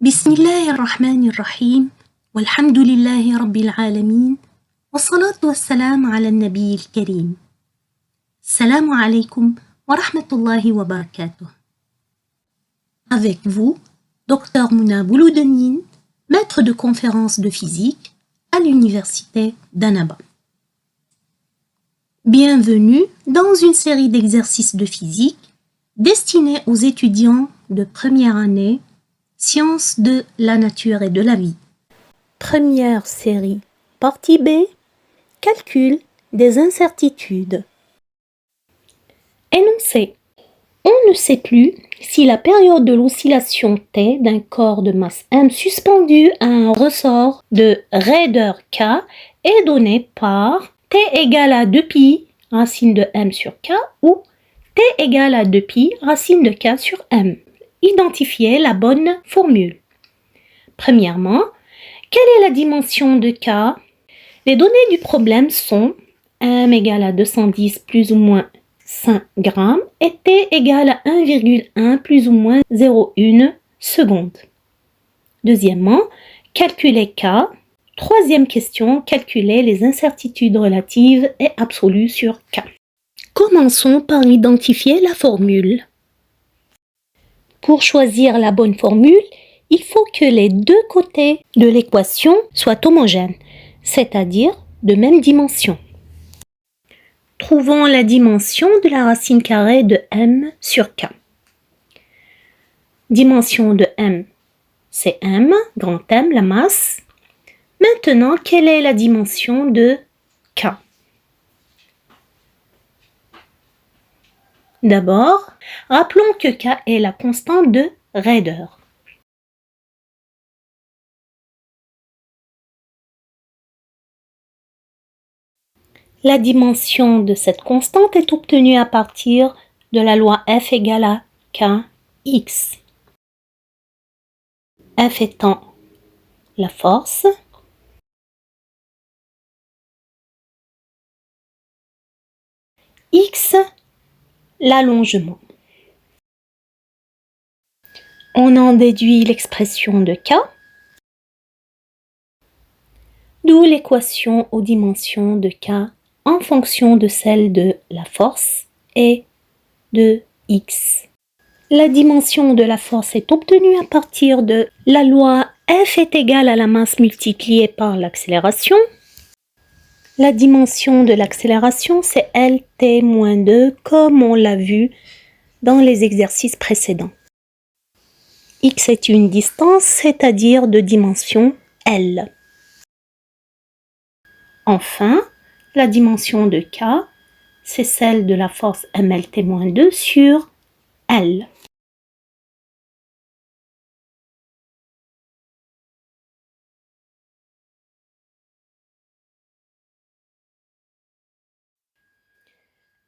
بسم الله الرحمن الرحيم والحمد لله رب العالمين والصلاة والسلام على النبي الكريم. السلام عليكم ورحمة الله وبركاته. Avec vous, Dr Mouna Bouloudenine, maître de conférence de physique à l'université d'Annaba. Bienvenue dans une série d'exercices de physique destinés aux étudiants de première année Sciences de la nature et de la vie. Première série, partie B, calcul des incertitudes. Énoncé. On ne sait plus si la période de l'oscillation T d'un corps de masse m suspendu à un ressort de raideur K est donnée par T égale à 2pi racine de m sur K ou T égale à 2pi racine de K sur m. Identifiez la bonne formule. Premièrement, quelle est la dimension de K? Les données du problème sont m égale à 210 plus ou moins 5 grammes et T égale à 1,1 plus ou moins 0,1 seconde. Deuxièmement, calculer K. Troisième question, calculer les incertitudes relatives et absolues sur K. Commençons par identifier la formule. Pour choisir la bonne formule, il faut que les deux côtés de l'équation soient homogènes, c'est-à-dire de même dimension. Trouvons la dimension de la racine carrée de m sur k. Dimension de m, c'est m, grand M, la masse. Maintenant, quelle est la dimension de k? D'abord, rappelons que k est la constante de raideur. La dimension de cette constante est obtenue à partir de la loi F égale à Kx. F étant la force, X l'allongement. On en déduit l'expression de K, d'où l'équation aux dimensions de K en fonction de celle de la force et de X. La dimension de la force est obtenue à partir de la loi F est égale à la masse multipliée par l'accélération. La dimension de l'accélération, c'est Lt-2, comme on l'a vu dans les exercices précédents. X est une distance, c'est-à-dire de dimension L. Enfin, la dimension de K, c'est celle de la force mLt-2 sur L.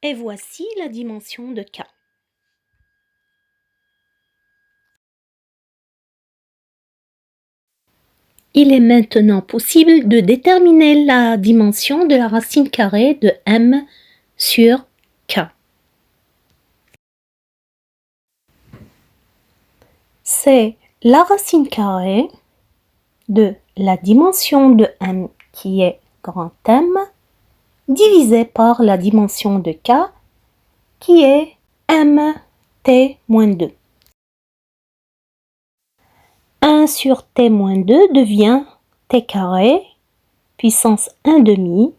Et voici la dimension de K. Il est maintenant possible de déterminer la dimension de la racine carrée de m sur K. C'est la racine carrée de la dimension de m qui est grand M divisé par la dimension de K qui est mt-2. 1 sur t-2 devient t carré puissance 1/2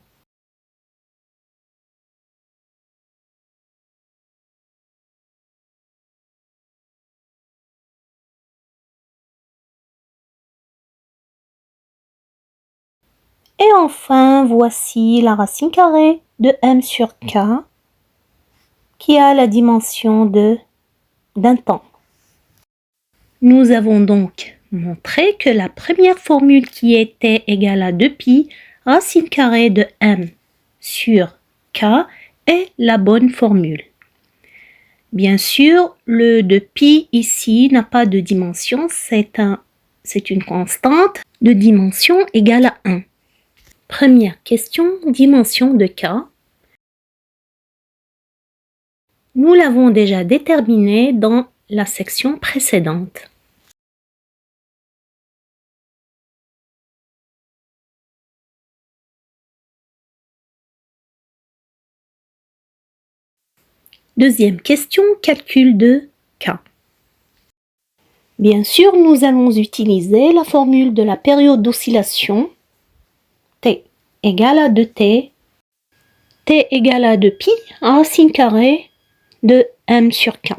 et enfin voici la racine carrée de m sur k qui a la dimension d'un temps. Nous avons donc montré que la première formule qui était égale à 2pi racine carrée de m sur k est la bonne formule. Bien sûr, le 2pi ici n'a pas de dimension, c'est une constante de dimension égale à 1. Première question, dimension de k. Nous l'avons déjà déterminé dans la section précédente. Deuxième question, calcul de K. Bien sûr, nous allons utiliser la formule de la période d'oscillation T égale à 2T, T égale à 2pi, racine carrée de M sur K.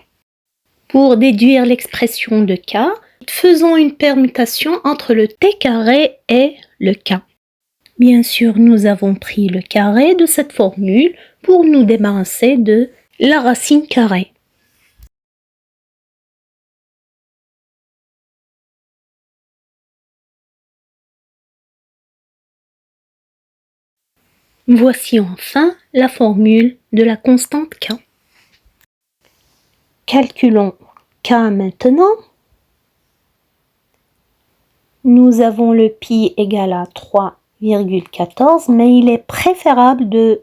Pour déduire l'expression de K, faisons une permutation entre le T carré et le K. Bien sûr, nous avons pris le carré de cette formule pour nous débarrasser de la racine carrée. Voici enfin la formule de la constante K. Calculons K maintenant. Nous avons le pi égal à 3,14, mais il est préférable de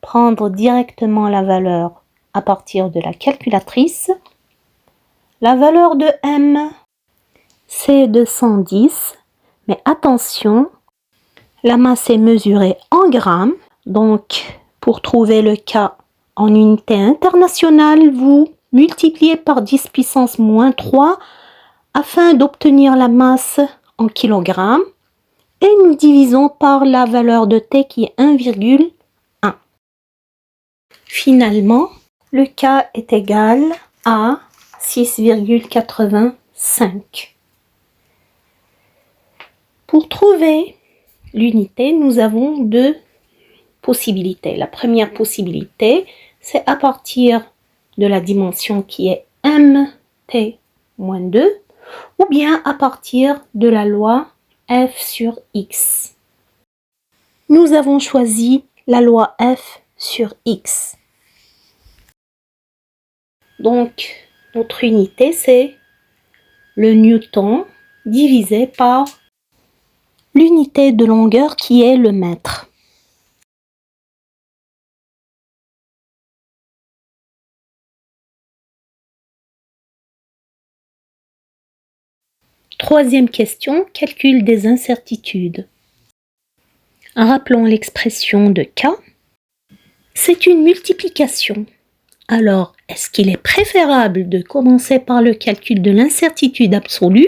prendre directement la valeur à partir de la calculatrice. La valeur de M, c'est de 110, mais attention, la masse est mesurée en grammes, donc pour trouver le K en unité internationale, vous multipliez par 10 puissance moins 3 afin d'obtenir la masse en kilogrammes et nous divisons par la valeur de T qui est 1,1. Finalement, le K est égal à 6,85. Pour trouver l'unité, nous avons deux possibilités. La première possibilité, c'est à partir de la dimension qui est mt-2 ou bien à partir de la loi f sur x. Nous avons choisi la loi f sur x. Donc, notre unité, c'est le newton divisé par l'unité de longueur qui est le mètre. Troisième question, calcul des incertitudes. Rappelons l'expression de K. C'est une multiplication. Alors, est-ce qu'il est préférable de commencer par le calcul de l'incertitude absolue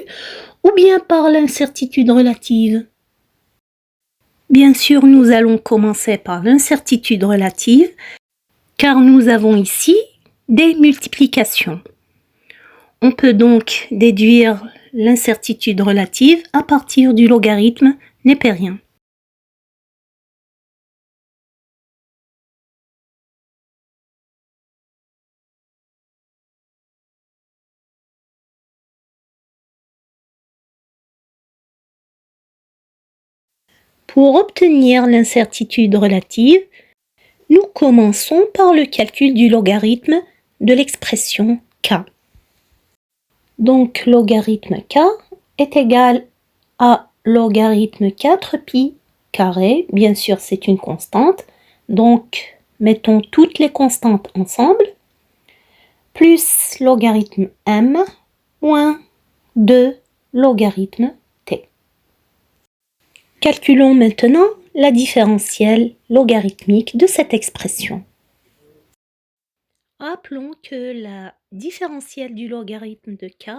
ou bien par l'incertitude relative? Bien sûr, nous allons commencer par l'incertitude relative, car nous avons ici des multiplications. On peut donc déduire l'incertitude relative à partir du logarithme népérien. Pour obtenir l'incertitude relative, nous commençons par le calcul du logarithme de l'expression K. Donc, logarithme K est égal à logarithme 4pi carré. Bien sûr, c'est une constante. Donc, mettons toutes les constantes ensemble. Plus logarithme m moins 2 logarithme t. Calculons maintenant la différentielle logarithmique de cette expression. Rappelons que la différentielle du logarithme de k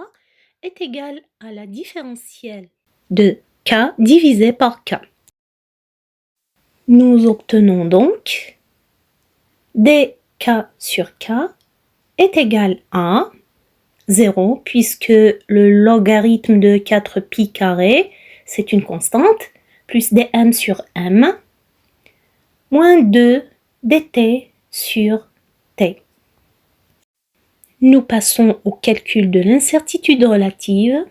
est égale à la différentielle de k divisé par k. Nous obtenons donc dk sur k est égal à 0 puisque le logarithme de 4pi carré, c'est une constante, plus dm sur m, moins 2 dt sur t. Nous passons au calcul de l'incertitude relative.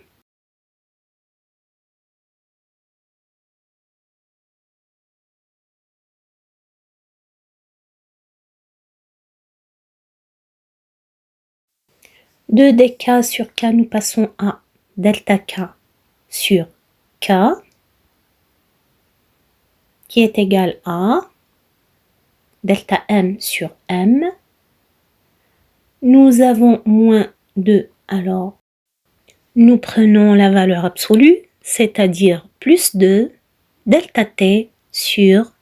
De dk sur k, nous passons à delta k sur k, qui est égal à delta m sur m. Nous avons moins 2, alors nous prenons la valeur absolue, c'est-à-dire plus 2 delta t sur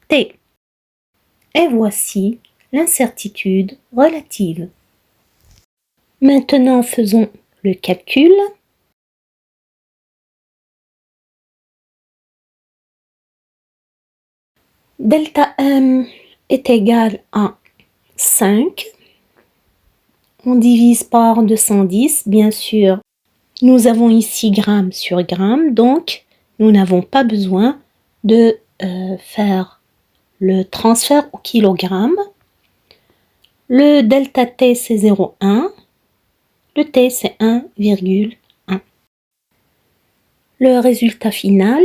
t. Et voici l'incertitude relative. Maintenant, faisons le calcul. Delta M est égal à 5. On divise par 210, bien sûr. Nous avons ici gramme sur gramme, donc nous n'avons pas besoin de faire le transfert au kilogramme. Le delta T, c'est 0,1. Le T, c'est 1,1. Le résultat final,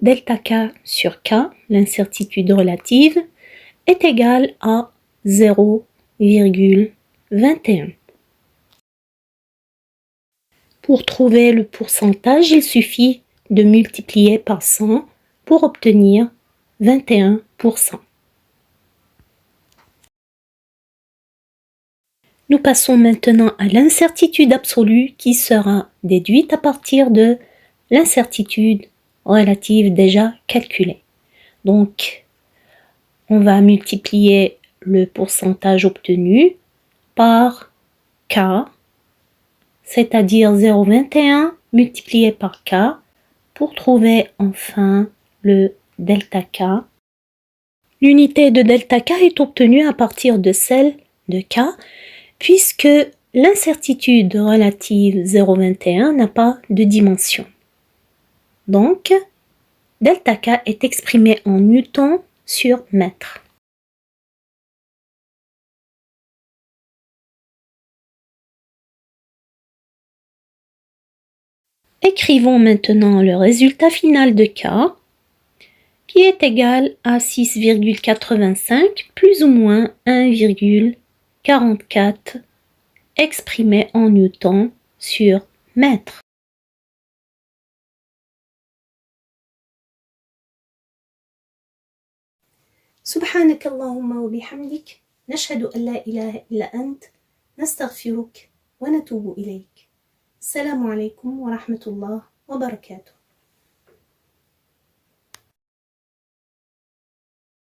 delta K sur K, l'incertitude relative, est égal à 0,21. Pour trouver le pourcentage, il suffit de multiplier par 100 pour obtenir 21%. Nous passons maintenant à l'incertitude absolue qui sera déduite à partir de l'incertitude relative déjà calculée. Donc, on va multiplier le pourcentage obtenu par K, c'est-à-dire 0,21 multiplié par K, pour trouver enfin le delta K. L'unité de delta K est obtenue à partir de celle de K, puisque l'incertitude relative 0,21 n'a pas de dimension. Donc, delta K est exprimé en newton sur mètre. Écrivons maintenant le résultat final de K, qui est égal à 6,85 plus ou moins 1,44 exprimé en newton sur mètre. سبحانك اللهم وبحمدك نشهد أن لا إله إلا أنت نستغفرك ونتوب إليك. السلام عليكم ورحمة الله وبركاته.